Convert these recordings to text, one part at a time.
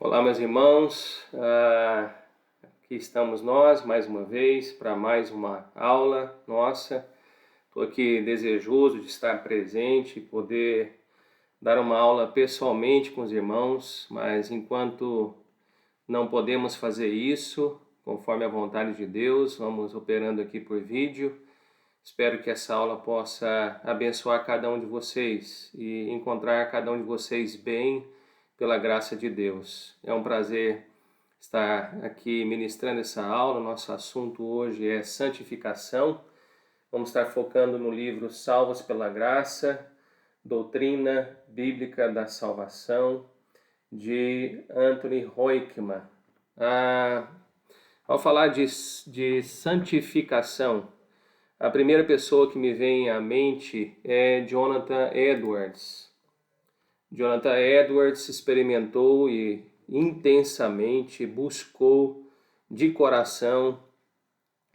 Olá, meus irmãos, aqui estamos nós mais uma vez para mais uma aula nossa. Estou aqui desejoso de estar presente, poder dar uma aula pessoalmente com os irmãos, mas enquanto não podemos fazer isso, conforme a vontade de Deus, vamos operando aqui por vídeo. Espero que essa aula possa abençoar cada um de vocês e encontrar cada um de vocês bem, pela graça de Deus. É um prazer estar aqui ministrando essa aula. Nosso assunto hoje é santificação. Vamos estar focando no livro Salvos pela Graça, Doutrina Bíblica da Salvação, de Anthony Hoekman. Ao falar de santificação, a primeira pessoa que me vem à mente é Jonathan Edwards. Jonathan Edwards experimentou e intensamente buscou de coração,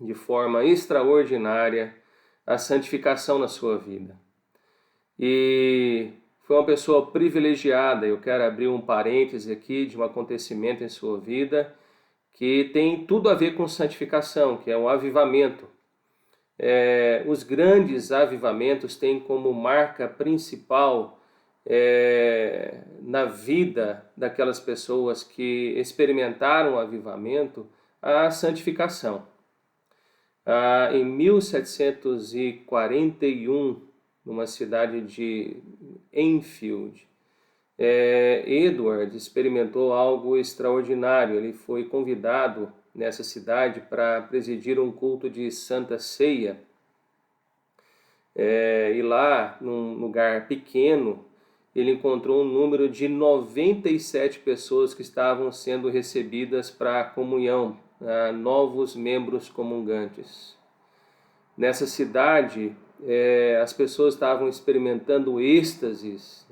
de forma extraordinária, a santificação na sua vida. E foi uma pessoa privilegiada. Eu quero abrir um parêntese aqui de um acontecimento em sua vida que tem tudo a ver com santificação, que é o avivamento. Os grandes avivamentos têm como marca principal na vida daquelas pessoas que experimentaram o avivamento, a santificação. Em 1741, numa cidade de Enfield, Edward experimentou algo extraordinário. Ele foi convidado nessa cidade para presidir um culto de Santa Ceia. E lá, num lugar pequeno, ele encontrou um número de 97 pessoas que estavam sendo recebidas para a comunhão, novos membros comungantes. Nessa cidade, as pessoas estavam experimentando êxtases,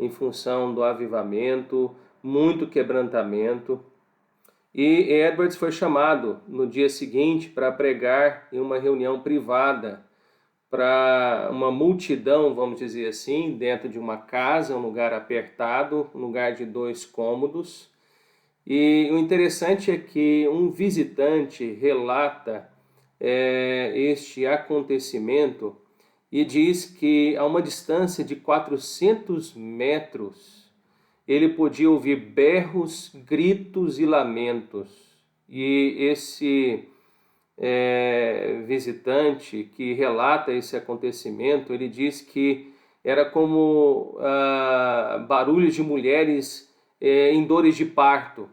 em função do avivamento, muito quebrantamento. E Edwards foi chamado no dia seguinte para pregar em uma reunião privada para uma multidão, vamos dizer assim, dentro de uma casa, um lugar apertado, um lugar de 2 cômodos. E o interessante é que um visitante relata este acontecimento e diz que a uma distância de 400 metros ele podia ouvir berros, gritos e lamentos. E esse visitante que relata esse acontecimento, ele diz que era como barulhos de mulheres em dores de parto.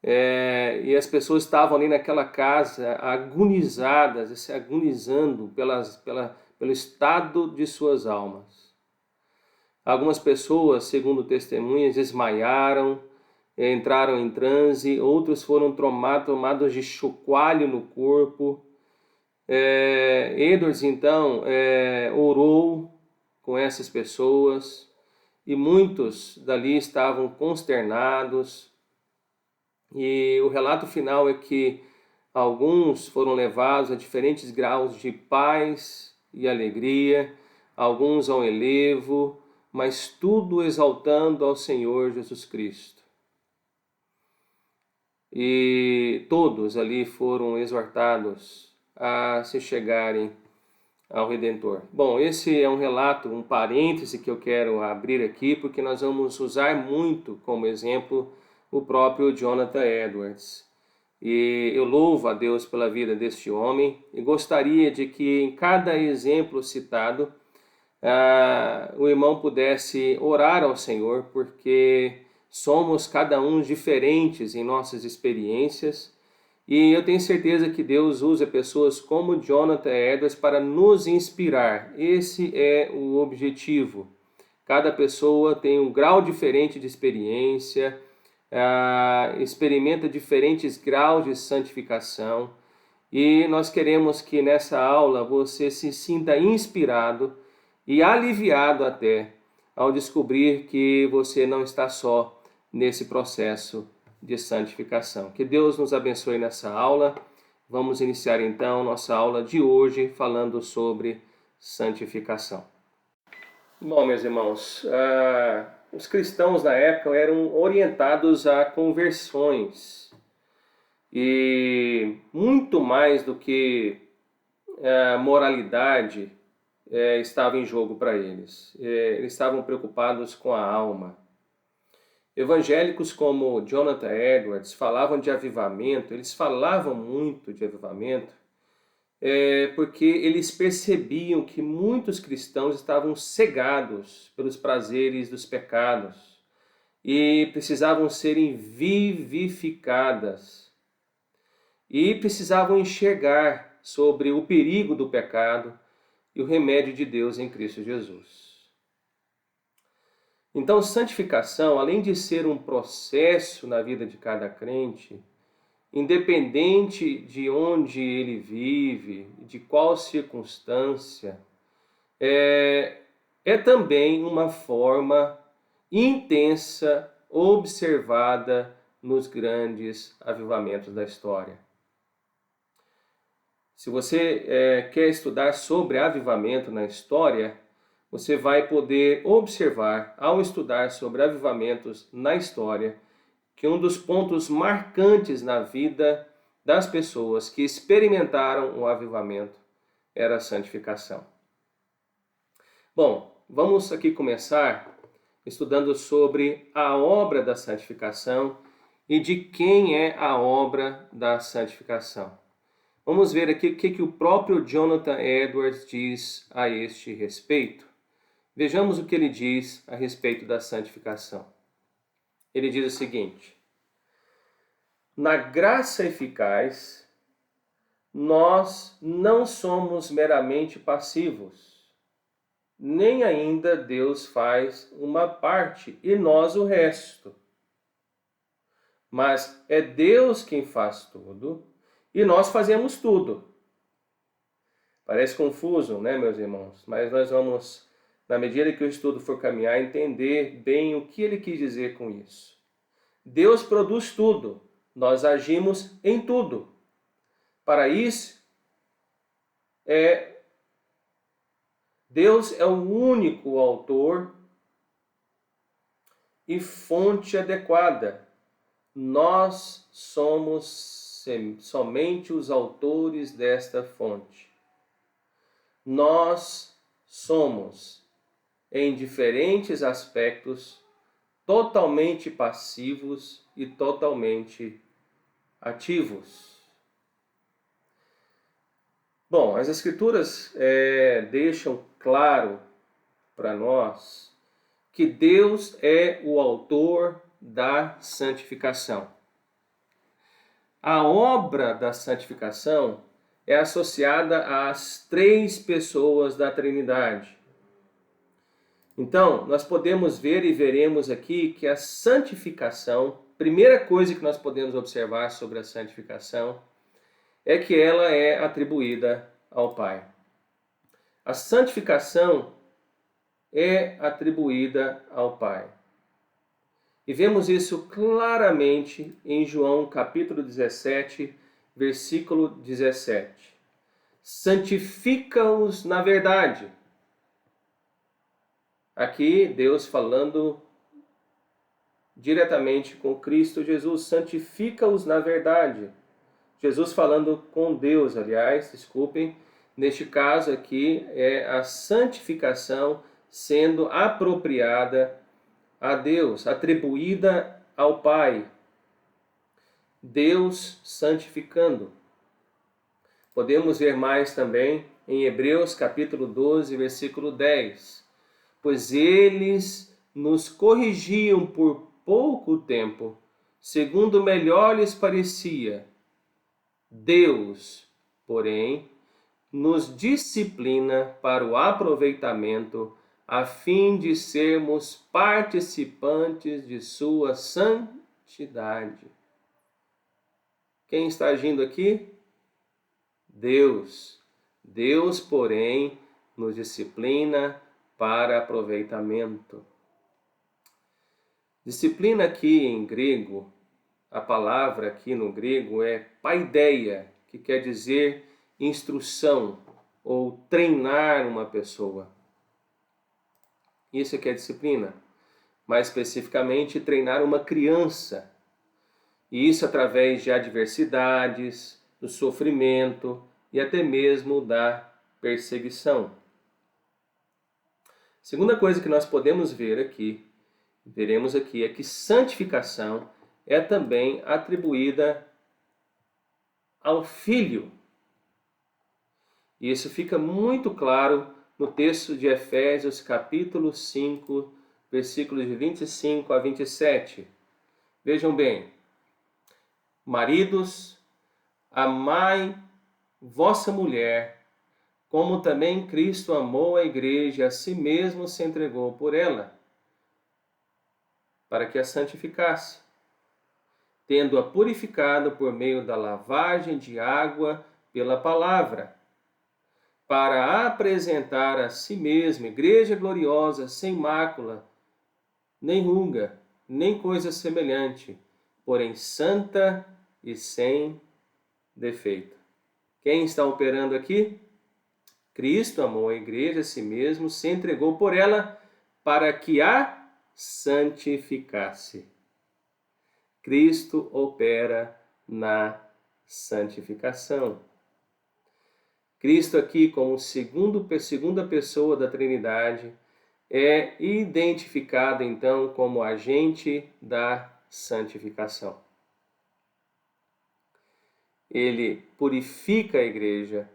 E as pessoas estavam ali naquela casa agonizadas, agonizando pelo estado de suas almas. Algumas pessoas, segundo testemunhas, desmaiaram, entraram em transe, outros foram tomados de chocalho no corpo. Edwards então orou com essas pessoas e muitos dali estavam consternados. E o relato final é que alguns foram levados a diferentes graus de paz e alegria, alguns ao enlevo, mas tudo exaltando ao Senhor Jesus Cristo. E todos ali foram exortados a se chegarem ao Redentor. Bom, esse é um relato, um parêntese que eu quero abrir aqui, porque nós vamos usar muito como exemplo o próprio Jonathan Edwards. E eu louvo a Deus pela vida deste homem e gostaria de que em cada exemplo citado o irmão pudesse orar ao Senhor, porque somos cada um diferentes em nossas experiências, e eu tenho certeza que Deus usa pessoas como Jonathan Edwards para nos inspirar. Esse é o objetivo. Cada pessoa tem um grau diferente de experiência, experimenta diferentes graus de santificação, e nós queremos que nessa aula você se sinta inspirado e aliviado até ao descobrir que você não está só nesse processo de santificação. Que Deus nos abençoe nessa aula. Vamos iniciar então nossa aula de hoje falando sobre santificação. Bom, meus irmãos, os cristãos na época eram orientados a conversões. E muito mais do que a moralidade estava em jogo para eles. Eles estavam preocupados com a alma. Evangélicos como Jonathan Edwards falavam de avivamento, eles falavam muito de avivamento, porque eles percebiam que muitos cristãos estavam cegados pelos prazeres dos pecados e precisavam serem vivificadas e precisavam enxergar sobre o perigo do pecado e o remédio de Deus em Cristo Jesus. Então, santificação, além de ser um processo na vida de cada crente, independente de onde ele vive, de qual circunstância, é também uma forma intensa, observada nos grandes avivamentos da história. Se você quer estudar sobre avivamento na história, você vai poder observar, ao estudar sobre avivamentos na história, que um dos pontos marcantes na vida das pessoas que experimentaram o avivamento era a santificação. Bom, vamos aqui começar estudando sobre a obra da santificação e de quem é a obra da santificação. Vamos ver aqui o que o próprio Jonathan Edwards diz a este respeito. Vejamos o que ele diz a respeito da santificação. Ele diz o seguinte: na graça eficaz, nós não somos meramente passivos, nem ainda Deus faz uma parte e nós o resto. Mas é Deus quem faz tudo e nós fazemos tudo. Parece confuso, né, meus irmãos? Mas nós vamos, na medida que o estudo for caminhar, entender bem o que ele quis dizer com isso. Deus produz tudo, nós agimos em tudo. Para isso, Deus é o único autor e fonte adequada. Nós somos somente os autores desta fonte. Nós somos, em diferentes aspectos, totalmente passivos e totalmente ativos. Bom, as Escrituras deixam claro para nós que Deus é o autor da santificação. A obra da santificação é associada às três pessoas da Trindade. Então, nós podemos ver e veremos aqui que a santificação, primeira coisa que nós podemos observar sobre a santificação, é que ela é atribuída ao Pai. A santificação é atribuída ao Pai. E vemos isso claramente em João capítulo 17, versículo 17. Santifica-os na verdade. Aqui Deus falando diretamente com Cristo Jesus, santifica-os na verdade. Jesus falando com Deus, aliás, desculpem, neste caso aqui é a santificação sendo apropriada a Deus, atribuída ao Pai. Deus santificando. Podemos ver mais também em Hebreus capítulo 12, versículo 10. Pois eles nos corrigiam por pouco tempo, segundo melhor lhes parecia. Deus, porém, nos disciplina para o aproveitamento, a fim de sermos participantes de sua santidade. Quem está agindo aqui? Deus. Deus, porém, nos disciplina para aproveitamento. Disciplina aqui em grego, a palavra aqui no grego é paideia, que quer dizer instrução ou treinar uma pessoa. Isso aqui é disciplina. mais especificamente, treinar uma criança, e isso através de adversidades, do sofrimento e até mesmo da perseguição. Segunda coisa que nós podemos veremos aqui, é que santificação é também atribuída ao Filho. E isso fica muito claro no texto de Efésios, capítulo 5, versículos de 25 a 27. Vejam bem: maridos, amai vossa mulher, como também Cristo amou a igreja e a si mesmo se entregou por ela, para que a santificasse, tendo-a purificado por meio da lavagem de água pela palavra, para apresentar a si mesma igreja gloriosa, sem mácula, nem ruga, nem coisa semelhante, porém santa e sem defeito. Quem está operando aqui? Cristo amou a igreja a si mesmo, se entregou por ela para que a santificasse. Cristo opera na santificação. Cristo aqui, como segunda pessoa da Trindade, é identificado então como agente da santificação. Ele purifica a igreja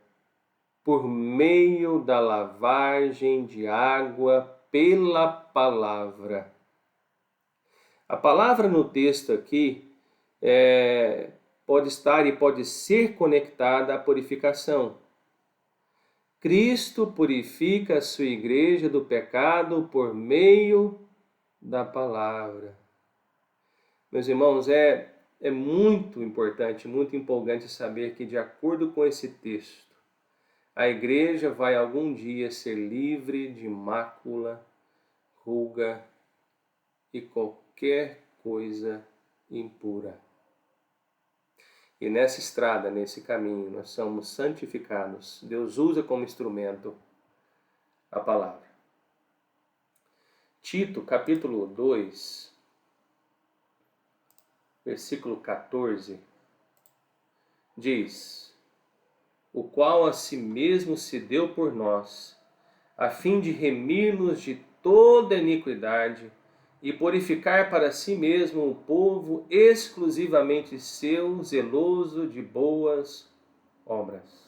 por meio da lavagem de água pela palavra. A palavra no texto aqui pode estar e pode ser conectada à purificação. Cristo purifica a sua igreja do pecado por meio da palavra. Meus irmãos, é muito importante, muito empolgante saber que, de acordo com esse texto, a igreja vai algum dia ser livre de mácula, ruga e qualquer coisa impura. E nessa estrada, nesse caminho, nós somos santificados. Deus usa como instrumento a palavra. Tito, capítulo 2, versículo 14, diz: o qual a si mesmo se deu por nós, a fim de remir-nos de toda iniquidade e purificar para si mesmo o povo exclusivamente seu, zeloso de boas obras.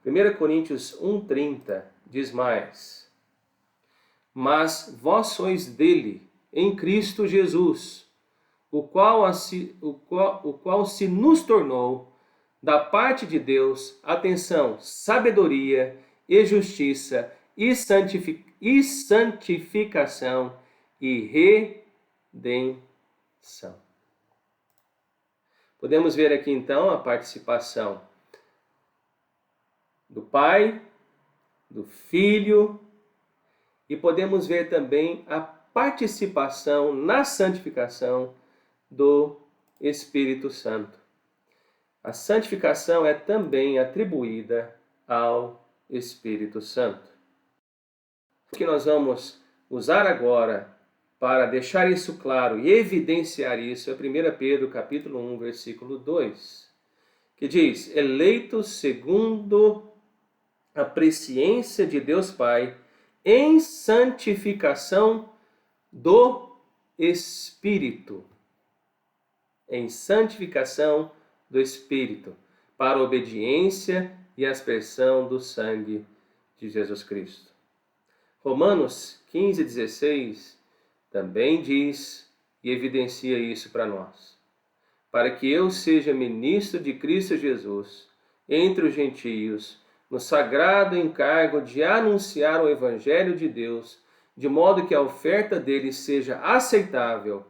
1 Coríntios 1,30 diz mais: mas vós sois dele, em Cristo Jesus, o qual se nos tornou, da parte de Deus, atenção, sabedoria e justiça e santificação e redenção. Podemos ver aqui então a participação do Pai, do Filho, e podemos ver também a participação na santificação do Espírito Santo. A santificação é também atribuída ao Espírito Santo. O que nós vamos usar agora para deixar isso claro e evidenciar isso é 1 Pedro capítulo 1, versículo 2, que diz: eleitos segundo a presciência de Deus Pai, em santificação do Espírito. Em santificação do Espírito, para a obediência e aspersão do sangue de Jesus Cristo. Romanos 15,16 também diz e evidencia isso para nós. Para que eu seja ministro de Cristo Jesus entre os gentios, no sagrado encargo de anunciar o Evangelho de Deus, de modo que a oferta dele seja aceitável,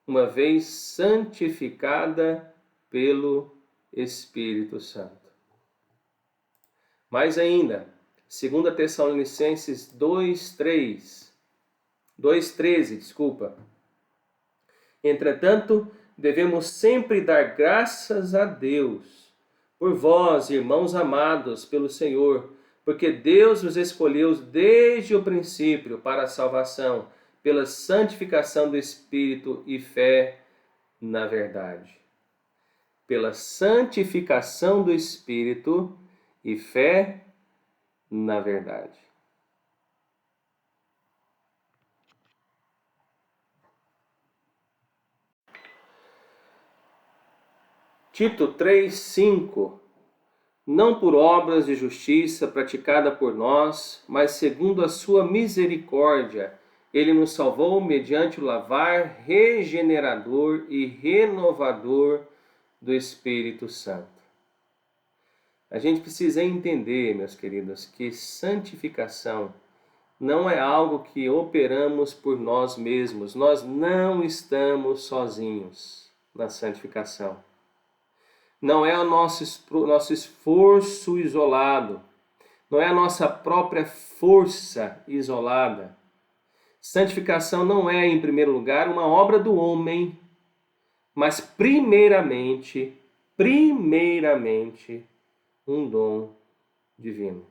uma vez santificada pelo Espírito Santo. Mais ainda, 2 Tessalonicenses 2,13, entretanto, devemos sempre dar graças a Deus por vós, irmãos amados pelo Senhor, porque Deus os escolheu desde o princípio para a salvação, pela santificação do Espírito e fé na verdade. Pela santificação do Espírito e fé na verdade. Tito 3:5. Não por obras de justiça praticada por nós, mas segundo a sua misericórdia, ele nos salvou mediante o lavar regenerador e renovador do Espírito Santo. A gente precisa entender, meus queridos, que santificação não é algo que operamos por nós mesmos. Nós não estamos sozinhos na santificação. Não é o nosso esforço isolado. Não é a nossa própria força isolada. Santificação não é, em primeiro lugar, uma obra do homem, mas primeiramente, um dom divino.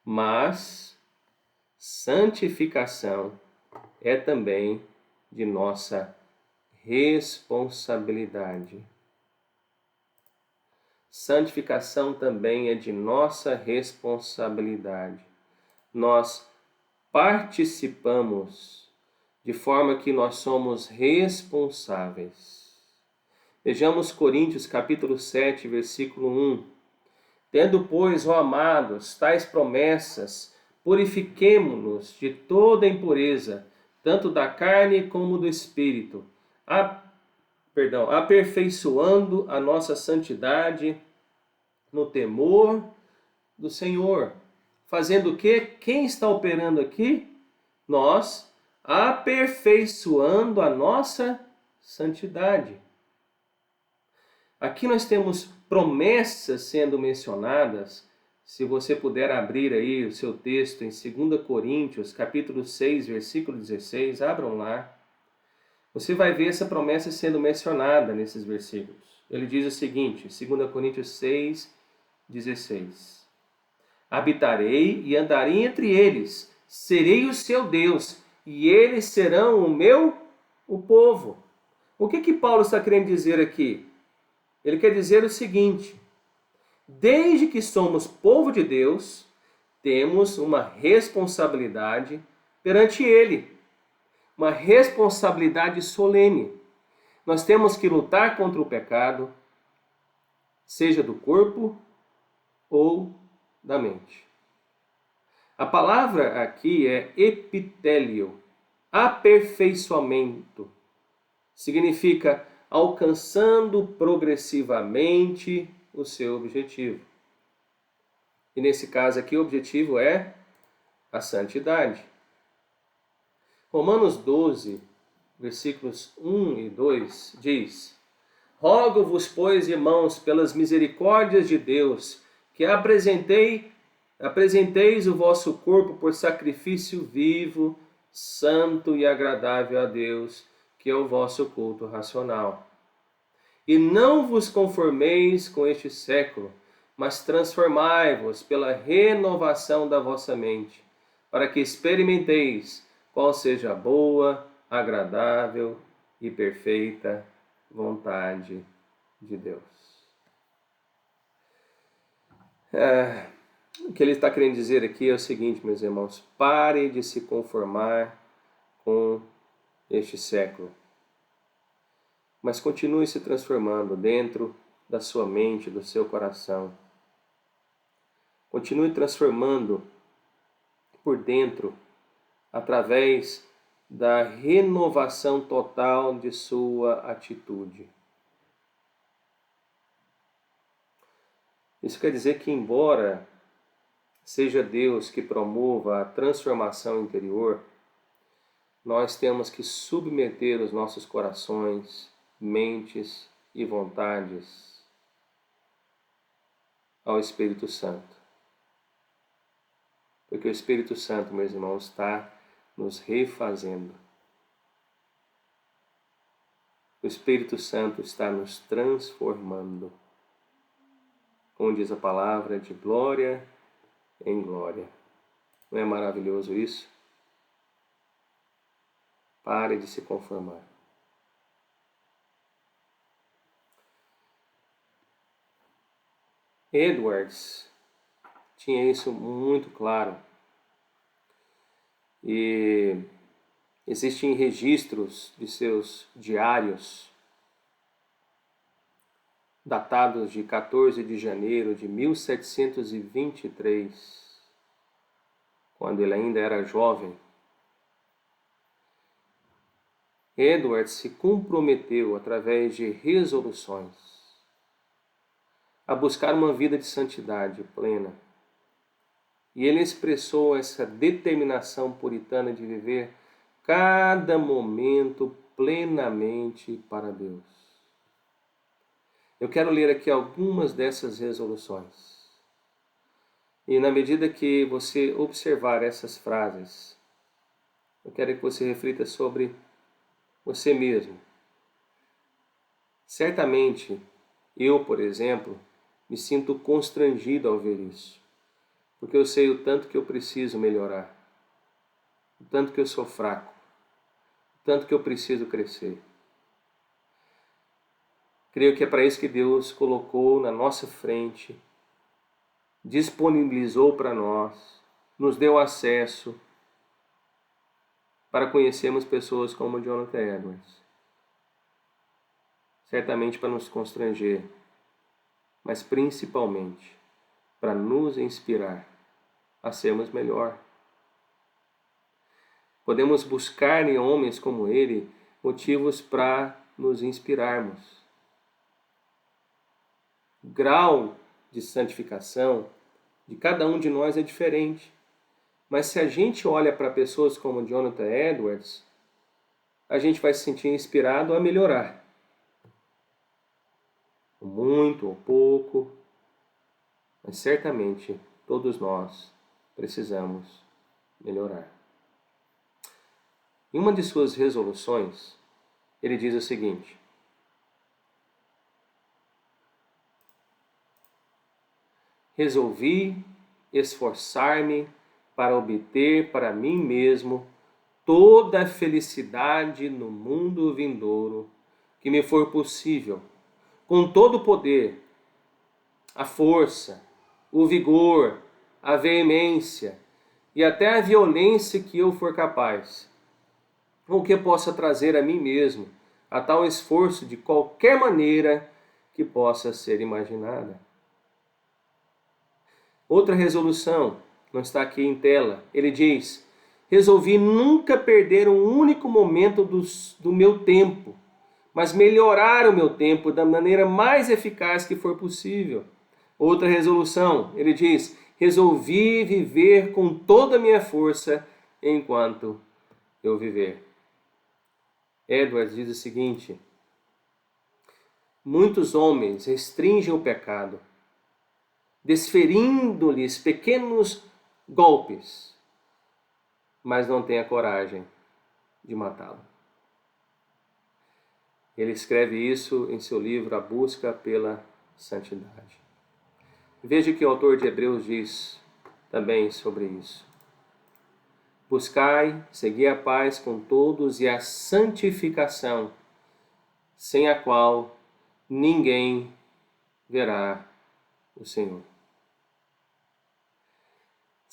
Mas santificação é também de nossa responsabilidade. Santificação também é de nossa responsabilidade. Nós participamos de forma que nós somos responsáveis. Vejamos Coríntios capítulo 7, versículo 1. Tendo, pois, ó amados, tais promessas, purifiquemo-nos de toda impureza, tanto da carne como do espírito, aperfeiçoando a nossa santidade no temor do Senhor. Fazendo o quê? Quem está operando aqui? Nós, aperfeiçoando a nossa santidade. Aqui nós temos promessas sendo mencionadas. Se você puder abrir aí o seu texto em 2 Coríntios, capítulo 6, versículo 16, abram lá. Você vai ver essa promessa sendo mencionada nesses versículos. Ele diz o seguinte, 2 Coríntios 6, 16. Habitarei e andarei entre eles, serei o seu Deus, e eles serão o povo. O que Paulo está querendo dizer aqui? Ele quer dizer o seguinte: desde que somos povo de Deus, temos uma responsabilidade perante Ele, uma responsabilidade solene. Nós temos que lutar contra o pecado, seja do corpo ou da mente. A palavra aqui é epitélio, aperfeiçoamento. Significa alcançando progressivamente o seu objetivo. E nesse caso aqui o objetivo é a santidade. Romanos 12, versículos 1 e 2 diz: Rogo-vos, pois, irmãos, pelas misericórdias de Deus, que apresenteis o vosso corpo por sacrifício vivo, santo e agradável a Deus, que é o vosso culto racional. E não vos conformeis com este século, mas transformai-vos pela renovação da vossa mente, para que experimenteis qual seja a boa, agradável e perfeita vontade de Deus. O que ele está querendo dizer aqui é o seguinte, meus irmãos: pare de se conformar com este século, mas continue se transformando dentro da sua mente, do seu coração. Continue transformando por dentro, através da renovação total de sua atitude. Isso quer dizer que, embora seja Deus que promova a transformação interior, nós temos que submeter os nossos corações, mentes e vontades ao Espírito Santo. Porque o Espírito Santo, meus irmãos, está nos refazendo. O Espírito Santo está nos transformando. Como diz a palavra, de glória em glória. Não é maravilhoso isso? Pare de se conformar. Edwards tinha isso muito claro. E existem registros de seus diários datados de 14 de janeiro de 1723, quando ele ainda era jovem. Edwards se comprometeu através de resoluções a buscar uma vida de santidade plena. E ele expressou essa determinação puritana de viver cada momento plenamente para Deus. Eu quero ler aqui algumas dessas resoluções. E na medida que você observar essas frases, eu quero que você reflita sobre você mesmo. Certamente, eu, por exemplo, me sinto constrangido ao ver isso, porque eu sei o tanto que eu preciso melhorar, o tanto que eu sou fraco, o tanto que eu preciso crescer. Creio que é para isso que Deus colocou na nossa frente, disponibilizou para nós, nos deu acesso para conhecermos pessoas como Jonathan Edwards. Certamente para nos constranger, mas principalmente para nos inspirar a sermos melhor. Podemos buscar em homens como ele motivos para nos inspirarmos. O grau de santificação de cada um de nós é diferente. Mas se a gente olha para pessoas como Jonathan Edwards, a gente vai se sentir inspirado a melhorar. Muito ou pouco, mas certamente todos nós precisamos melhorar. Em uma de suas resoluções, ele diz o seguinte: resolvi esforçar-me para obter para mim mesmo toda a felicidade no mundo vindouro que me for possível, com todo o poder, a força, o vigor, a veemência e até a violência que eu for capaz, ou que possa trazer a mim mesmo a tal esforço de qualquer maneira que possa ser imaginada. Outra resolução, não está aqui em tela, ele diz: resolvi nunca perder um único momento do meu tempo, mas melhorar o meu tempo da maneira mais eficaz que for possível. Outra resolução, ele diz: resolvi viver com toda a minha força enquanto eu viver. Edwards diz o seguinte: muitos homens restringem o pecado, desferindo-lhes pequenos golpes, mas não têm a coragem de matá-lo. Ele escreve isso em seu livro A Busca pela Santidade. Veja o que o autor de Hebreus diz também sobre isso. Buscai, segui a paz com todos e a santificação, sem a qual ninguém verá o Senhor.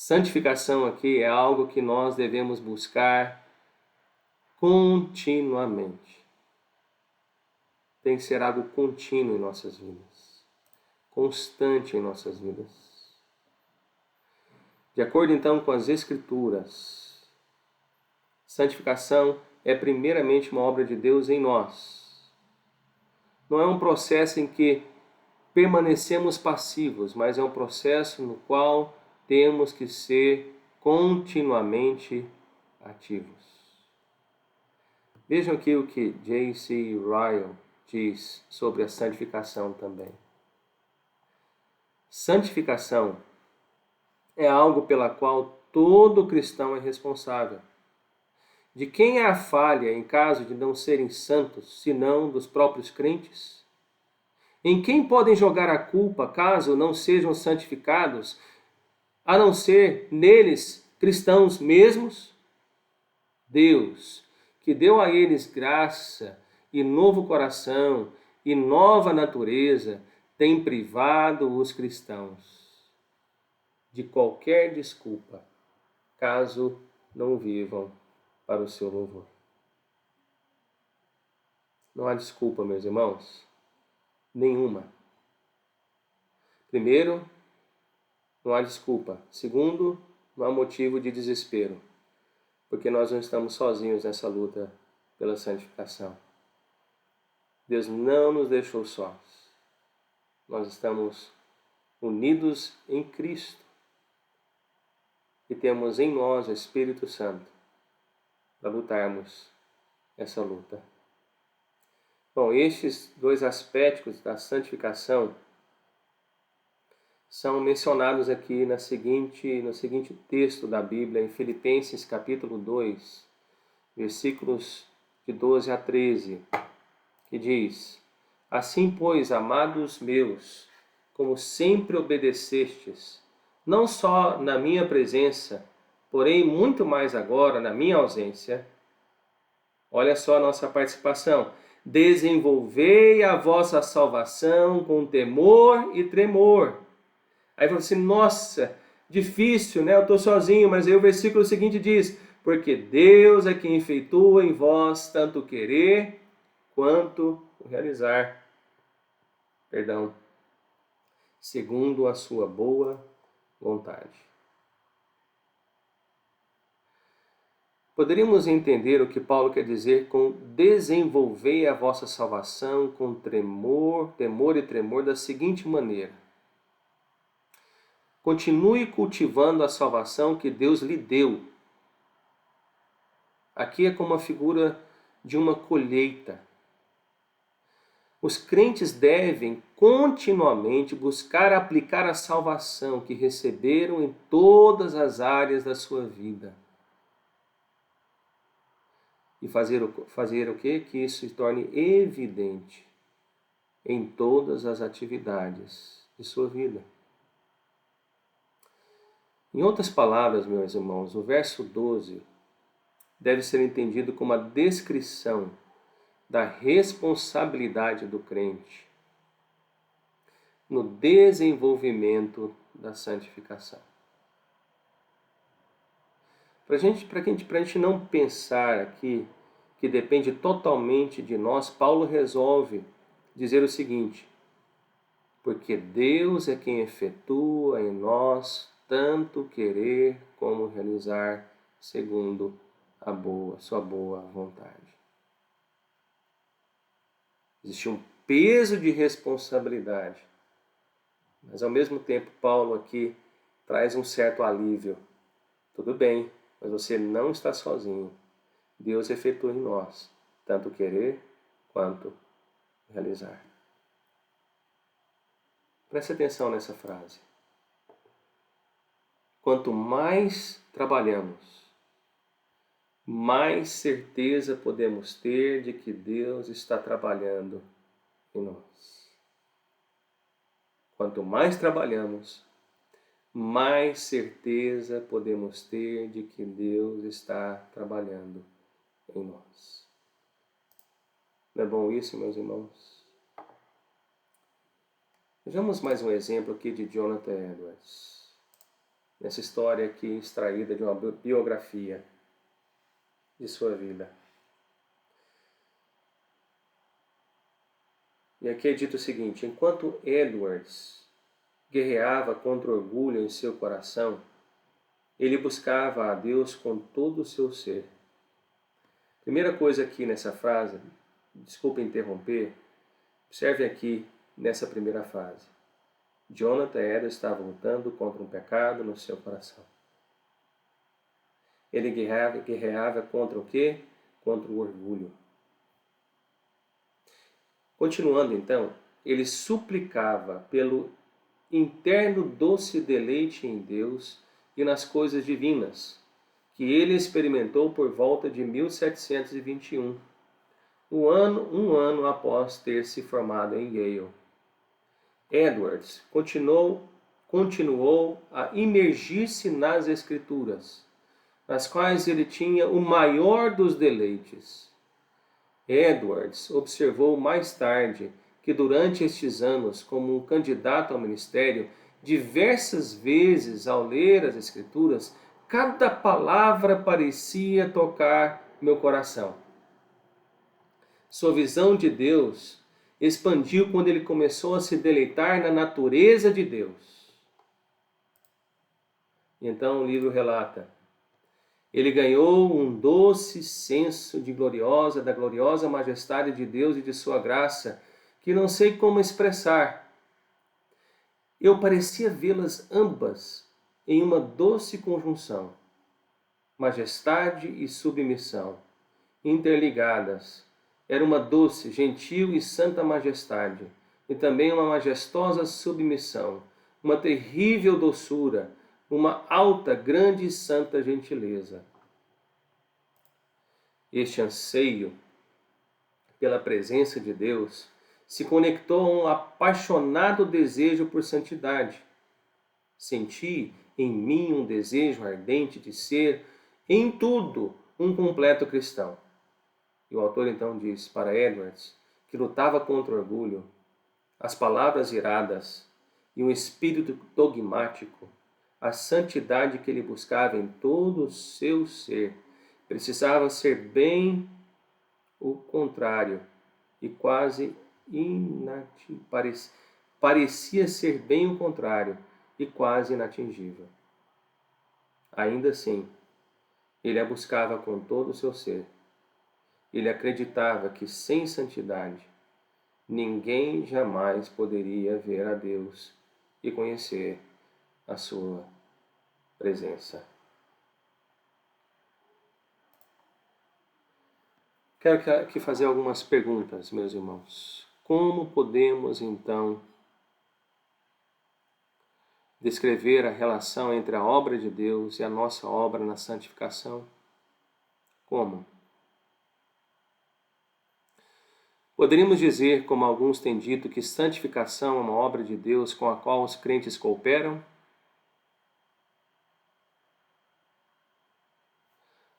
Santificação aqui é algo que nós devemos buscar continuamente. Tem que ser algo contínuo em nossas vidas, constante em nossas vidas. De acordo então com as Escrituras, santificação é primeiramente uma obra de Deus em nós. Não é um processo em que permanecemos passivos, mas é um processo no qual temos que ser continuamente ativos. Vejam aqui o que J.C. Ryle diz sobre a santificação também. Santificação é algo pela qual todo cristão é responsável. De quem é a falha em caso de não serem santos, senão dos próprios crentes? Em quem podem jogar a culpa caso não sejam santificados, a não ser neles cristãos mesmos? Deus, que deu a eles graça e novo coração e nova natureza, tem privado os cristãos de qualquer desculpa, caso não vivam para o seu louvor. Não há desculpa, meus irmãos, nenhuma. Primeiro, não há desculpa. Segundo, não há motivo de desespero, porque nós não estamos sozinhos nessa luta pela santificação. Deus não nos deixou sós. Nós estamos unidos em Cristo e temos em nós o Espírito Santo para lutarmos essa luta. Bom, estes dois aspectos da santificação são mencionados aqui no seguinte texto da Bíblia, em Filipenses capítulo 2, versículos de 12 a 13, que diz: Assim, pois, amados meus, como sempre obedecestes, não só na minha presença, porém muito mais agora na minha ausência, olha só a nossa participação, desenvolvei a vossa salvação com temor e tremor. Aí fala assim, nossa, difícil, né? Eu estou sozinho, mas aí o versículo seguinte diz, porque Deus é quem efetua em vós tanto querer quanto realizar. Segundo a sua boa vontade. Poderíamos entender o que Paulo quer dizer com desenvolver a vossa salvação com temor e tremor da seguinte maneira. Continue cultivando a salvação que Deus lhe deu. Aqui é como a figura de uma colheita. Os crentes devem continuamente buscar aplicar a salvação que receberam em todas as áreas da sua vida. E fazer o quê? Que isso se torne evidente em todas as atividades de sua vida. Em outras palavras, meus irmãos, o verso 12 deve ser entendido como a descrição da responsabilidade do crente no desenvolvimento da santificação. Para a gente não pensar aqui que depende totalmente de nós, Paulo resolve dizer o seguinte, porque Deus é quem efetua em nós tanto querer como realizar segundo a sua boa vontade. Existe um peso de responsabilidade, mas ao mesmo tempo Paulo aqui traz um certo alívio. Tudo bem, mas você não está sozinho. Deus efetua em nós tanto querer quanto realizar. Preste atenção nessa frase. Quanto mais trabalhamos, mais certeza podemos ter de que Deus está trabalhando em nós. Quanto mais trabalhamos, mais certeza podemos ter de que Deus está trabalhando em nós. Não é bom isso, meus irmãos? Vejamos mais um exemplo aqui de Jonathan Edwards. Nessa história aqui extraída de uma biografia de sua vida. E aqui é dito o seguinte, enquanto Edwards guerreava contra o orgulho em seu coração, ele buscava a Deus com todo o seu ser. Primeira coisa aqui nessa frase, desculpa interromper, observe aqui nessa primeira frase. Jonathan Edwards estava lutando contra um pecado no seu coração. Ele guerreava contra o quê? Contra o orgulho. Continuando então, ele suplicava pelo interno doce deleite em Deus e nas coisas divinas, que ele experimentou por volta de 1721, um ano após ter se formado em Yale. Edwards continuou a imergir-se nas Escrituras, nas quais ele tinha o maior dos deleites. Edwards observou mais tarde que durante estes anos, como um candidato ao ministério, diversas vezes ao ler as Escrituras, cada palavra parecia tocar meu coração. Sua visão de Deus expandiu quando ele começou a se deleitar na natureza de Deus. Então o livro relata: ele ganhou um doce senso da gloriosa majestade de Deus e de sua graça, que não sei como expressar. Eu parecia vê-las ambas em uma doce conjunção, majestade e submissão, interligadas. Era uma doce, gentil e santa majestade, e também uma majestosa submissão, uma terrível doçura, uma alta, grande e santa gentileza. Este anseio pela presença de Deus se conectou a um apaixonado desejo por santidade. Senti em mim um desejo ardente de ser, em tudo, um completo cristão. E o autor então diz para Edwards que lutava contra o orgulho, as palavras iradas e um espírito dogmático. A santidade que ele buscava em todo o seu ser precisava ser bem o contrário e quase parecia ser bem o contrário e quase inatingível. Ainda assim, ele a buscava com todo o seu ser. Ele acreditava que sem santidade ninguém jamais poderia ver a Deus e conhecer a sua presença. Quero aqui fazer algumas perguntas, meus irmãos. Como podemos, então, descrever a relação entre a obra de Deus e a nossa obra na santificação? Como? Poderíamos dizer, como alguns têm dito, que santificação é uma obra de Deus com a qual os crentes cooperam?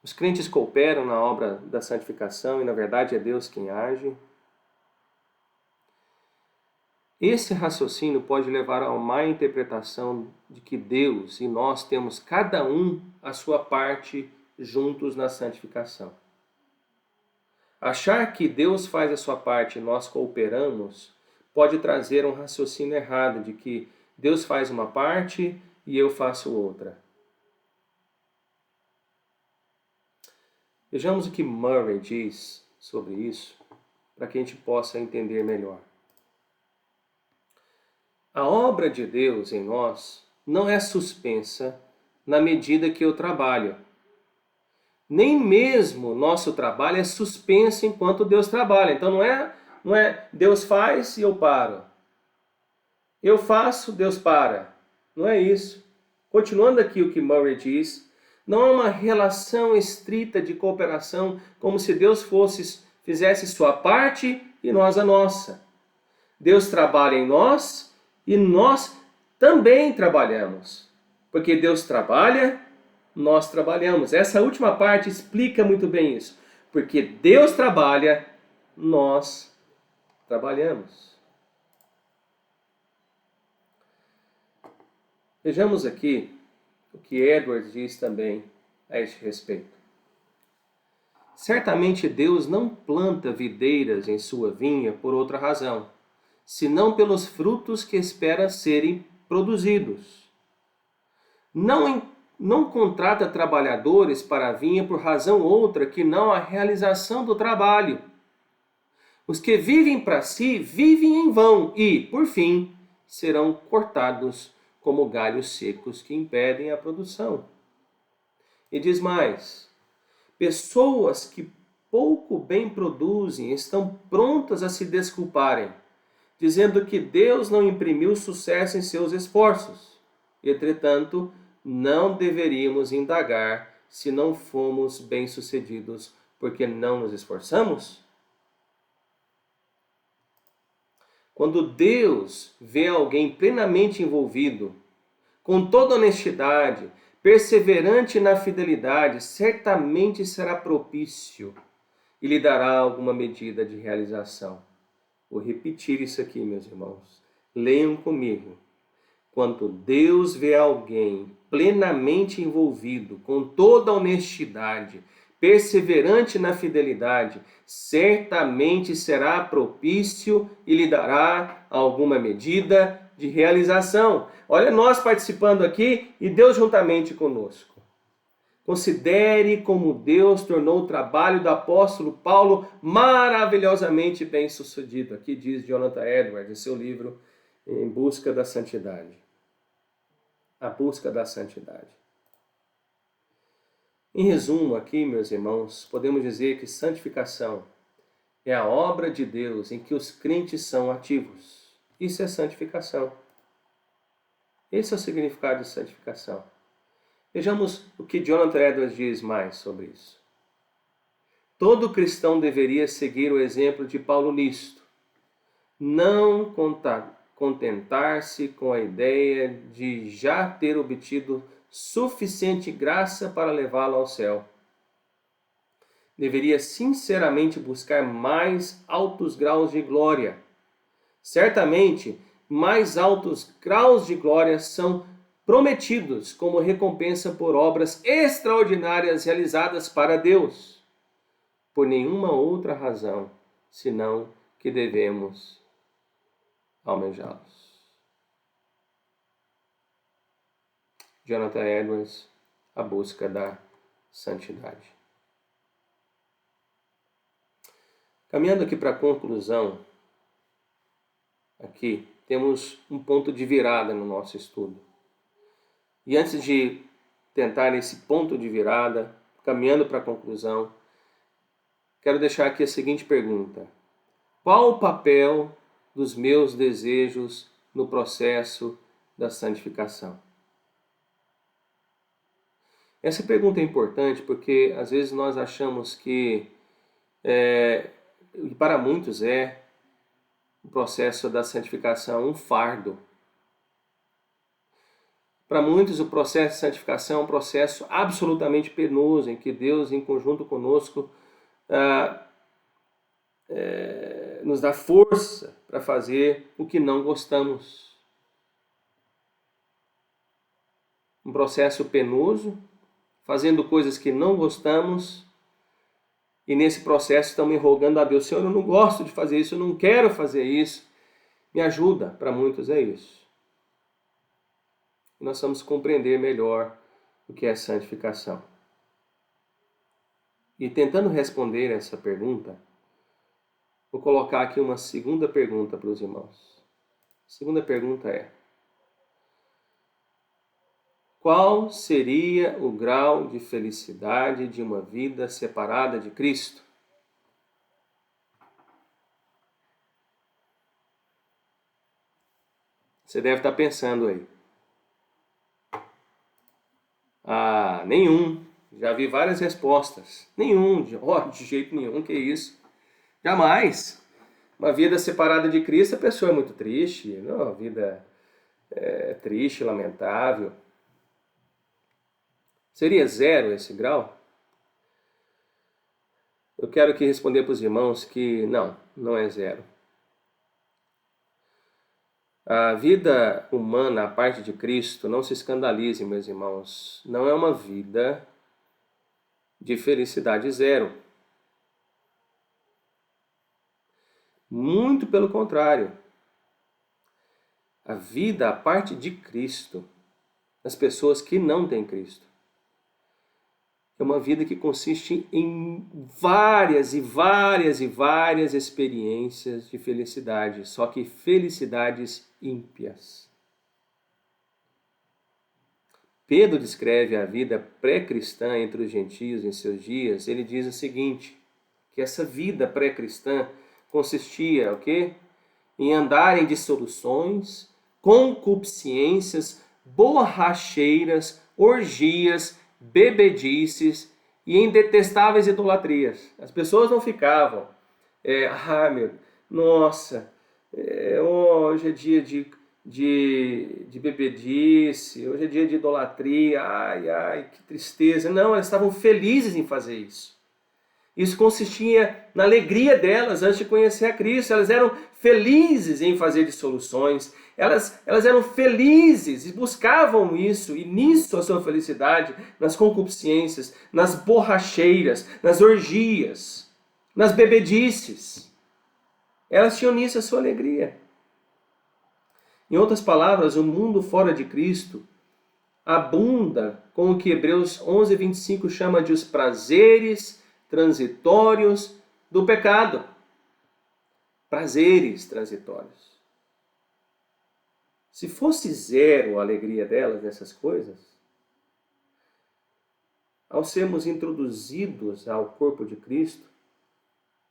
Os crentes cooperam na obra da santificação e, na verdade, é Deus quem age. Esse raciocínio pode levar a uma má interpretação de que Deus e nós temos cada um a sua parte juntos na santificação. Achar que Deus faz a sua parte e nós cooperamos pode trazer um raciocínio errado de que Deus faz uma parte e eu faço outra. Vejamos o que Murray diz sobre isso, para que a gente possa entender melhor. A obra de Deus em nós não é suspensa na medida que eu trabalho. Nem mesmo nosso trabalho é suspenso enquanto Deus trabalha. Então não é Deus faz e eu paro. Eu faço, Deus para. Não é isso. Continuando aqui o que Murray diz, não há uma relação estrita de cooperação como se Deus fizesse sua parte e nós a nossa. Deus trabalha em nós e nós também trabalhamos. Porque Deus trabalha, nós trabalhamos. Essa última parte explica muito bem isso. Porque Deus trabalha, nós trabalhamos. Vejamos aqui o que Edwards diz também a este respeito. Certamente Deus não planta videiras em sua vinha por outra razão, senão pelos frutos que espera serem produzidos. Não contrata trabalhadores para a vinha por razão outra que não a realização do trabalho. Os que vivem para si vivem em vão e, por fim, serão cortados como galhos secos que impedem a produção. E diz mais: pessoas que pouco bem produzem estão prontas a se desculparem, dizendo que Deus não imprimiu sucesso em seus esforços. Entretanto, não deveríamos indagar se não fomos bem-sucedidos porque não nos esforçamos? Quando Deus vê alguém plenamente envolvido, com toda honestidade, perseverante na fidelidade, certamente será propício e lhe dará alguma medida de realização. Vou repetir isso aqui, meus irmãos. Leiam comigo. Quando Deus vê alguém plenamente envolvido, com toda a honestidade, perseverante na fidelidade, certamente será propício e lhe dará alguma medida de realização. Olha nós participando aqui e Deus juntamente conosco. Considere como Deus tornou o trabalho do apóstolo Paulo maravilhosamente bem-sucedido. Aqui diz Jonathan Edwards em seu livro Em Busca da Santidade. A busca da santidade. Em resumo aqui, meus irmãos, podemos dizer que santificação é a obra de Deus em que os crentes são ativos. Isso é santificação. Esse é o significado de santificação. Vejamos o que Jonathan Edwards diz mais sobre isso. Todo cristão deveria seguir o exemplo de Paulo nisto. Não contentar-se com a ideia de já ter obtido suficiente graça para levá-lo ao céu. Deveria sinceramente buscar mais altos graus de glória. Certamente, mais altos graus de glória são prometidos como recompensa por obras extraordinárias realizadas para Deus. Por nenhuma outra razão, senão que devemos almejá-los. Jonathan Edwards, A Busca da Santidade. Caminhando aqui para a conclusão, aqui temos um ponto de virada no nosso estudo. E antes de tentar esse ponto de virada, caminhando para a conclusão, quero deixar aqui a seguinte pergunta: qual o papel dos meus desejos no processo da santificação? Essa pergunta é importante porque às vezes nós achamos que, e para muitos o processo da santificação um fardo. Para muitos o processo de santificação é um processo absolutamente penoso, em que Deus, em conjunto conosco, nos dá força para fazer o que não gostamos. Um processo penoso, fazendo coisas que não gostamos, e nesse processo estamos rogando a Deus: Senhor, eu não gosto de fazer isso, eu não quero fazer isso, me ajuda. Para muitos é isso. E nós vamos compreender melhor o que é santificação. E tentando responder essa pergunta, vou colocar aqui uma segunda pergunta para os irmãos. A segunda pergunta é: qual seria o grau de felicidade de uma vida separada de Cristo? Você deve estar pensando aí: nenhum. Já vi várias respostas. Nenhum, de jeito nenhum, que isso. Jamais. Uma vida separada de Cristo, a pessoa é muito triste, não, a vida é triste, lamentável. Seria zero esse grau? Eu quero aqui responder para os irmãos que não é zero. A vida humana, a parte de Cristo, não se escandalize, meus irmãos, não é uma vida de felicidade zero. Muito pelo contrário. A vida, a parte de Cristo, as pessoas que não têm Cristo, é uma vida que consiste em várias experiências de felicidade, só que felicidades ímpias. Pedro descreve a vida pré-cristã entre os gentios em seus dias. Ele diz o seguinte, que essa vida pré-cristã consistia, em andar em dissoluções, concupiscências, borracheiras, orgias, bebedices e em detestáveis idolatrias. As pessoas não ficavam, hoje é dia de de bebedice, hoje é dia de idolatria, ai, ai, que tristeza. Não, elas estavam felizes em fazer isso. Isso consistia na alegria delas antes de conhecer a Cristo. Elas eram felizes em fazer dissoluções. Elas eram felizes e buscavam isso. E nisso a sua felicidade, nas concupiscências, nas borracheiras, nas orgias, nas bebedices. Elas tinham nisso a sua alegria. Em outras palavras, o mundo fora de Cristo abunda com o que Hebreus 11:25 chama de os prazeres transitórios do pecado. Prazeres transitórios. Se fosse zero a alegria delas nessas coisas, ao sermos introduzidos ao corpo de Cristo,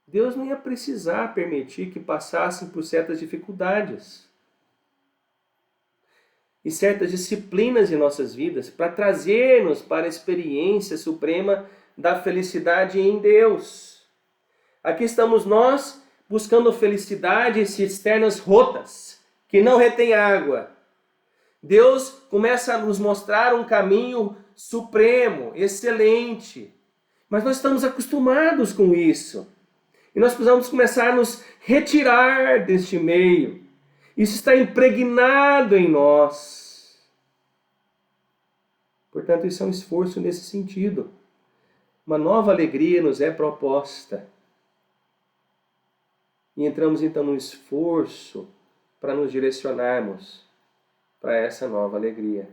Deus não ia precisar permitir que passassem por certas dificuldades e certas disciplinas em nossas vidas para trazer-nos para a experiência suprema da felicidade em Deus. Aqui estamos nós buscando felicidade em cisternas rotas, que não retêm água. Deus começa a nos mostrar um caminho supremo, excelente. Mas nós estamos acostumados com isso. E nós precisamos começar a nos retirar deste meio. Isso está impregnado em nós. Portanto, isso é um esforço nesse sentido. Uma nova alegria nos é proposta. E entramos então num esforço para nos direcionarmos para essa nova alegria.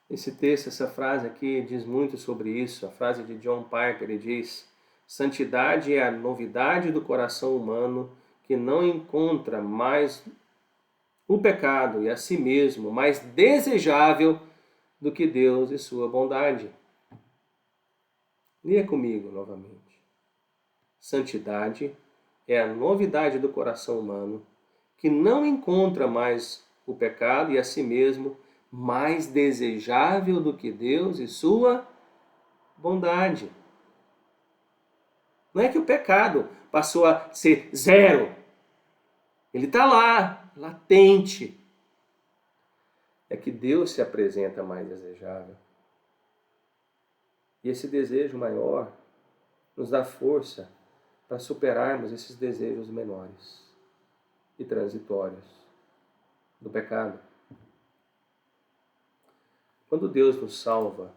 Esse texto, essa frase aqui diz muito sobre isso. A frase de John Piper, ele diz: santidade é a novidade do coração humano que não encontra mais o pecado e a si mesmo mais desejável do que Deus e sua bondade. Leia comigo novamente. Santidade é a novidade do coração humano que não encontra mais o pecado e a si mesmo mais desejável do que Deus e sua bondade. Não é que o pecado passou a ser zero. Ele está lá, latente. É que Deus se apresenta mais desejável. E esse desejo maior nos dá força para superarmos esses desejos menores e transitórios do pecado. Quando Deus nos salva,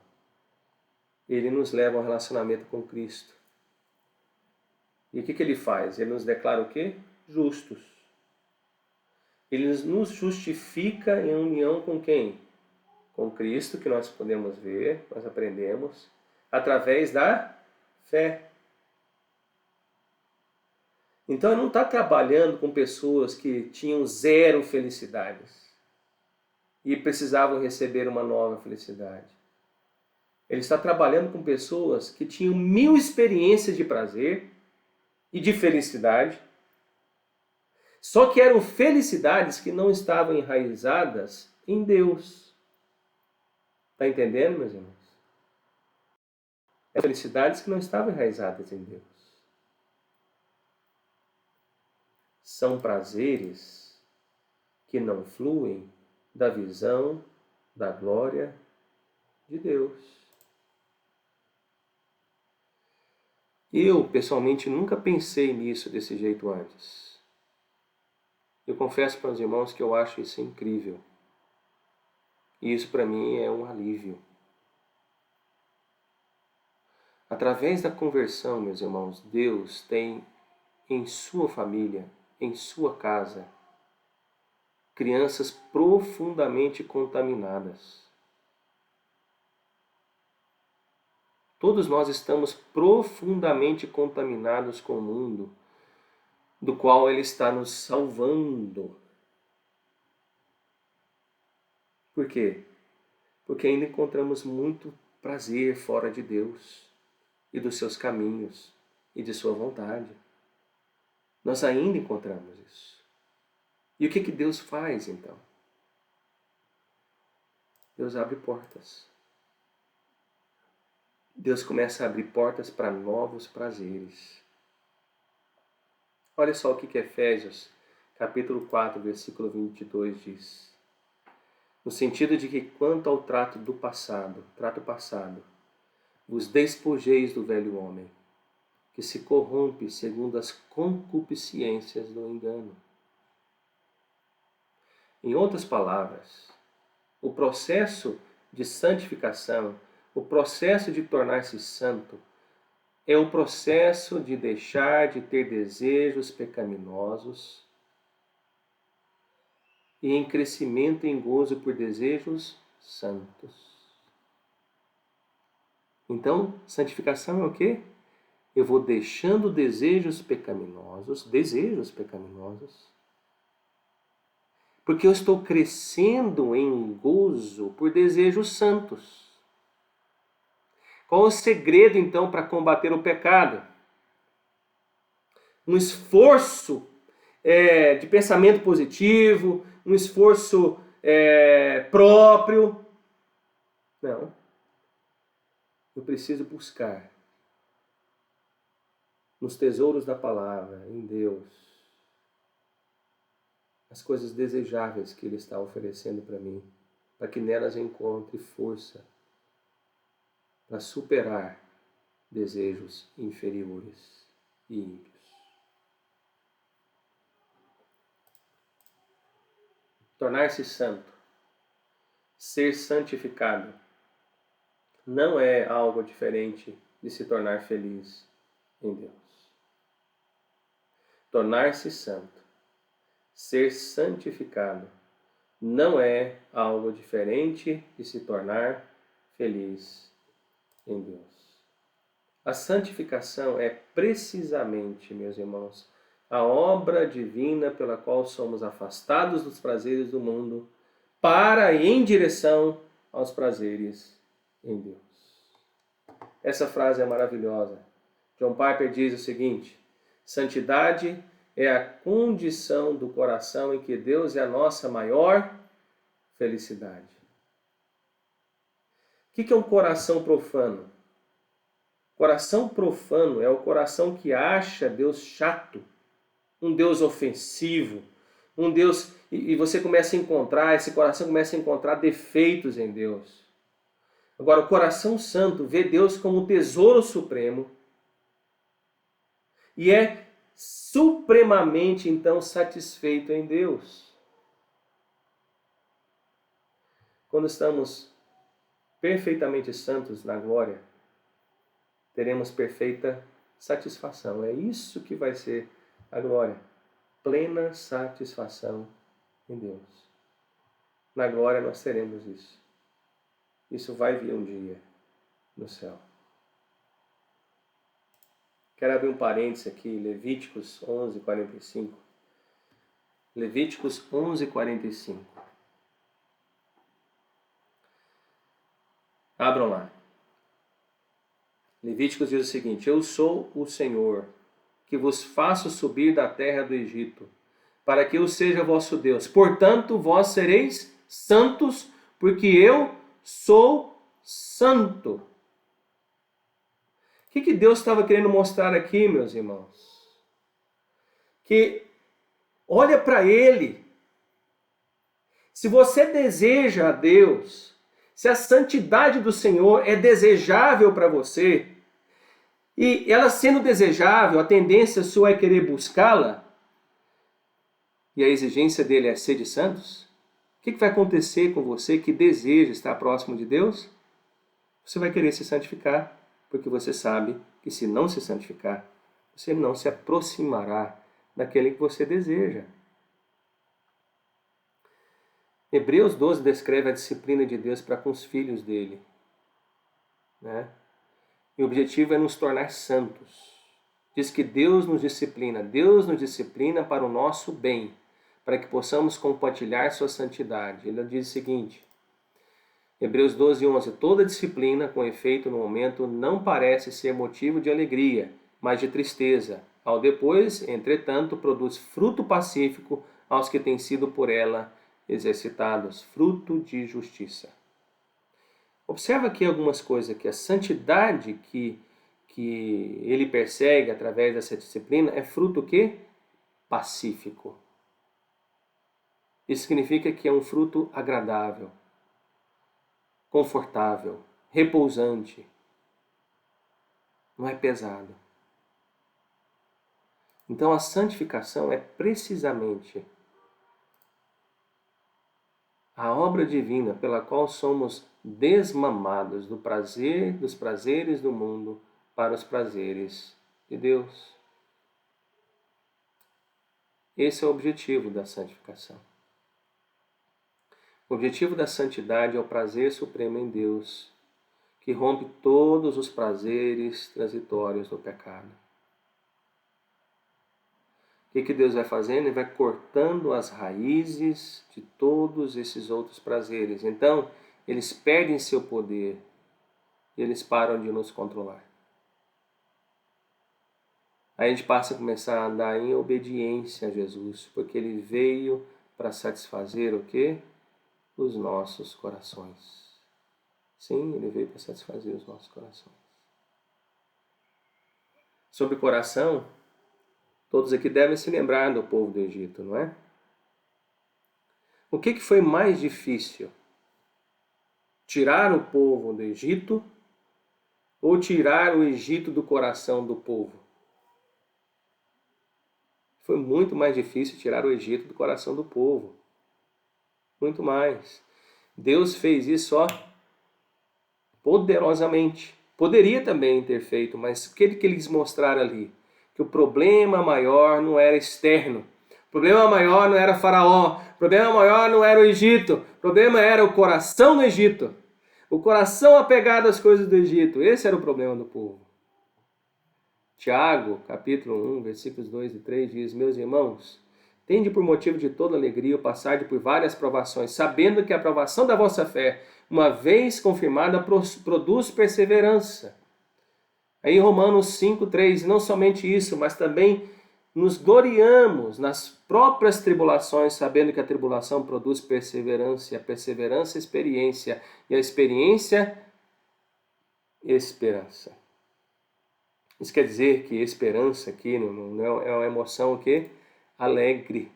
Ele nos leva ao relacionamento com Cristo. E o que Ele faz? Ele nos declara o quê? Justos. Ele nos justifica em união com quem? Com Cristo, que nós podemos ver, nós aprendemos, através da fé. Então, ele não está trabalhando com pessoas que tinham zero felicidades e precisavam receber uma nova felicidade. Ele está trabalhando com pessoas que tinham 1000 experiências de prazer e de felicidade, só que eram felicidades que não estavam enraizadas em Deus. Está entendendo, meus irmãos? Felicidades que não estavam enraizadas em Deus. São prazeres que não fluem da visão da glória de Deus. Eu, pessoalmente, nunca pensei nisso desse jeito antes. Eu confesso para os irmãos que eu acho isso incrível. E isso para mim é um alívio. Através da conversão, meus irmãos, Deus tem em sua família, em sua casa, crianças profundamente contaminadas. Todos nós estamos profundamente contaminados com o mundo, do qual Ele está nos salvando. Por quê? Porque ainda encontramos muito prazer fora de Deus e dos seus caminhos e de sua vontade. Nós ainda encontramos isso. E o que Deus faz então? Deus abre portas. Deus começa a abrir portas para novos prazeres. Olha só o que Efésios, capítulo 4, versículo 22 diz. No sentido de que quanto ao trato passado, vos despojeis do velho homem, que se corrompe segundo as concupiscências do engano. Em outras palavras, o processo de santificação, o processo de tornar-se santo, é o processo de deixar de ter desejos pecaminosos e em crescimento em gozo por desejos santos. Então, santificação é o quê? Eu vou deixando desejos pecaminosos, porque eu estou crescendo em gozo por desejos santos. Qual o segredo, então, para combater o pecado? Um esforço de pensamento positivo, um esforço próprio. Não. Eu preciso buscar nos tesouros da palavra, em Deus, as coisas desejáveis que Ele está oferecendo para mim, para que nelas eu encontre força para superar desejos inferiores e ímpios. Tornar-se santo, ser santificado, não é algo diferente de se tornar feliz em Deus. Tornar-se santo, ser santificado, não é algo diferente de se tornar feliz em Deus. A santificação é precisamente, meus irmãos, a obra divina pela qual somos afastados dos prazeres do mundo para e em direção aos prazeres em Deus. Essa frase é maravilhosa. John Piper diz o seguinte: santidade é a condição do coração em que Deus é a nossa maior felicidade. O que é um coração profano? Coração profano é o coração que acha Deus chato, um Deus ofensivo, um Deus... E você começa a encontrar, esse coração começa a encontrar defeitos em Deus. Agora, o coração santo vê Deus como o tesouro supremo e é supremamente, então, satisfeito em Deus. Quando estamos perfeitamente santos na glória, teremos perfeita satisfação. É isso que vai ser a glória. Plena satisfação em Deus. Na glória nós teremos isso. Isso vai vir um dia no céu. Quero abrir um parênteses aqui, Levíticos 11:45. Levíticos 11:45. Abram lá. Levíticos diz o seguinte: eu sou o Senhor, que vos faço subir da terra do Egito, para que eu seja vosso Deus. Portanto, vós sereis santos, porque eu sou santo. O que Deus estava querendo mostrar aqui, meus irmãos? Que olha para Ele. Se você deseja a Deus, se a santidade do Senhor é desejável para você, e ela sendo desejável, a tendência sua é querer buscá-la, e a exigência dele é ser de santos, o que vai acontecer com você que deseja estar próximo de Deus? Você vai querer se santificar, porque você sabe que se não se santificar, você não se aproximará daquele que você deseja. Hebreus 12 descreve a disciplina de Deus para com os filhos dele, né? E o objetivo é nos tornar santos. Diz que Deus nos disciplina para o nosso bem, para que possamos compartilhar sua santidade. Ele diz o seguinte, Hebreus 12:11, toda disciplina, com efeito no momento, não parece ser motivo de alegria, mas de tristeza. Ao depois, entretanto, produz fruto pacífico aos que têm sido por ela exercitados, fruto de justiça. Observa aqui algumas coisas, que a santidade que ele persegue através dessa disciplina é fruto o quê? pacífico. Isso significa que é um fruto agradável, confortável, repousante. Não é pesado. Então a santificação é precisamente a obra divina pela qual somos desmamados do prazer, dos prazeres do mundo para os prazeres de Deus. Esse é o objetivo da santificação. O objetivo da santidade é o prazer supremo em Deus, que rompe todos os prazeres transitórios do pecado. O que Deus vai fazendo? Ele vai cortando as raízes de todos esses outros prazeres. Então, eles perdem seu poder e eles param de nos controlar. Aí a gente passa a começar a andar em obediência a Jesus, porque Ele veio para satisfazer o quê? Os nossos corações. Sim, Ele veio para satisfazer os nossos corações. Sobre coração, todos aqui devem se lembrar do povo do Egito, não é? O que foi mais difícil? Tirar o povo do Egito ou tirar o Egito do coração do povo? Foi muito mais difícil tirar o Egito do coração do povo. Muito mais. Deus fez isso, poderosamente. Poderia também ter feito, mas o que ele quis mostrar ali? Que o problema maior não era externo. O problema maior não era Faraó. O problema maior não era o Egito. O problema era o coração do Egito. O coração apegado às coisas do Egito. Esse era o problema do povo. Tiago, capítulo 1, versículos 2 e 3 diz: Meus irmãos, tende por motivo de toda alegria o passar por várias provações, sabendo que a provação da vossa fé, uma vez confirmada, produz perseverança. Aí Romanos 5, 3, não somente isso, mas também nos gloriamos nas próprias tribulações, sabendo que a tribulação produz perseverança, e a perseverança, experiência, e a experiência, esperança. Isso quer dizer que esperança aqui não é uma emoção o quê? Alegre.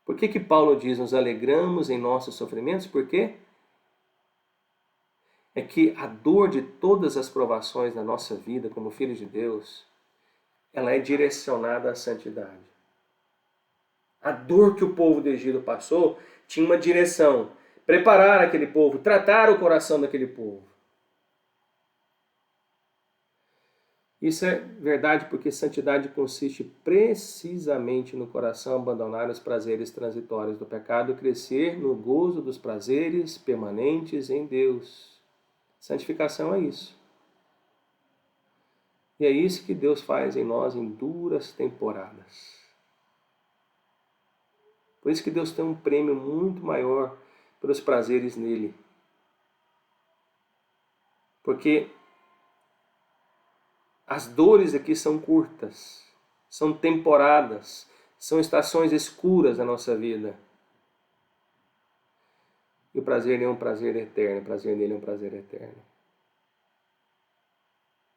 Por que Paulo diz nos alegramos em nossos sofrimentos? Por quê? É que a dor de todas as provações na nossa vida como filhos de Deus, ela é direcionada à santidade. A dor que o povo do Egito passou tinha uma direção. Preparar aquele povo, tratar o coração daquele povo. Isso é verdade porque santidade consiste precisamente no coração abandonar os prazeres transitórios do pecado e crescer no gozo dos prazeres permanentes em Deus. Santificação é isso. E é isso que Deus faz em nós em duras temporadas. Por isso que Deus tem um prêmio muito maior pelos prazeres nele. Porque as dores aqui são curtas, são temporadas, são estações escuras da nossa vida. E o prazer nele é um prazer eterno, o prazer nele é um prazer eterno.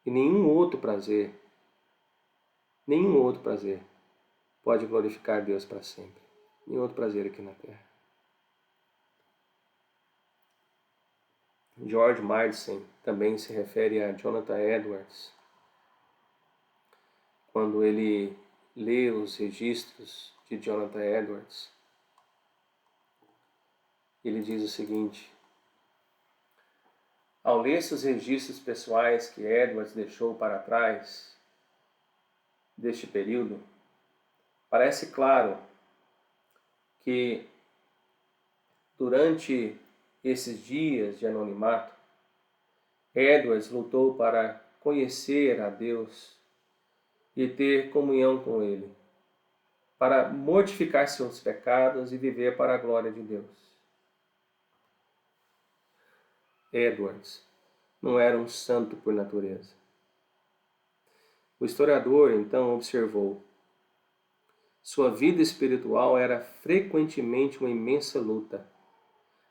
E nenhum outro prazer pode glorificar Deus para sempre. Nenhum outro prazer aqui na terra. George Marsden também se refere a Jonathan Edwards, quando ele lê os registros de Jonathan Edwards. Ele diz o seguinte: ao ler os registros pessoais que Edwards deixou para trás deste período, parece claro que durante esses dias de anonimato, Edwards lutou para conhecer a Deus e ter comunhão com Ele, para mortificar seus pecados e viver para a glória de Deus. Edwards não era um santo por natureza. O historiador então observou: sua vida espiritual era frequentemente uma imensa luta.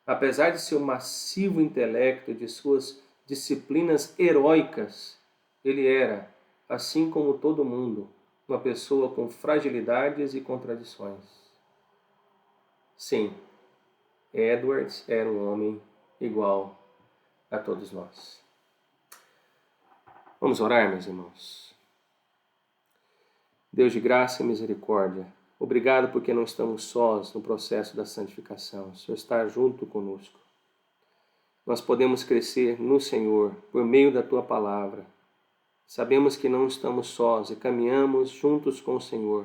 Apesar de seu massivo intelecto e de suas disciplinas heróicas, ele era, assim como todo mundo, uma pessoa com fragilidades e contradições. Sim, Edwards era um homem igual a todos nós. Vamos orar, meus irmãos. Deus de graça e misericórdia, obrigado porque não estamos sós no processo da santificação. O Senhor está junto conosco. Nós podemos crescer no Senhor por meio da Tua palavra. Sabemos que não estamos sós e caminhamos juntos com o Senhor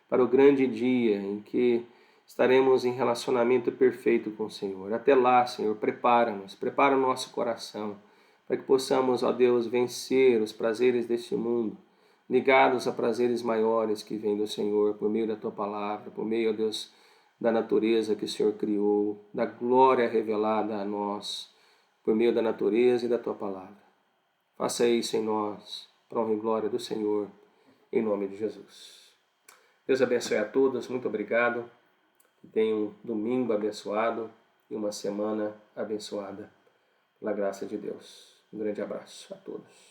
para o grande dia em que estaremos em relacionamento perfeito com o Senhor. Até lá, Senhor, prepara-nos, prepara o nosso coração, para que possamos, ó Deus, vencer os prazeres deste mundo, ligados a prazeres maiores que vêm do Senhor, por meio da Tua palavra, por meio, ó Deus, da natureza que o Senhor criou, da glória revelada a nós, por meio da natureza e da Tua palavra. Faça isso em nós, para a honra e glória do Senhor, em nome de Jesus. Deus abençoe a todos, muito obrigado. Que tenham um domingo abençoado e uma semana abençoada, pela graça de Deus. Um grande abraço a todos.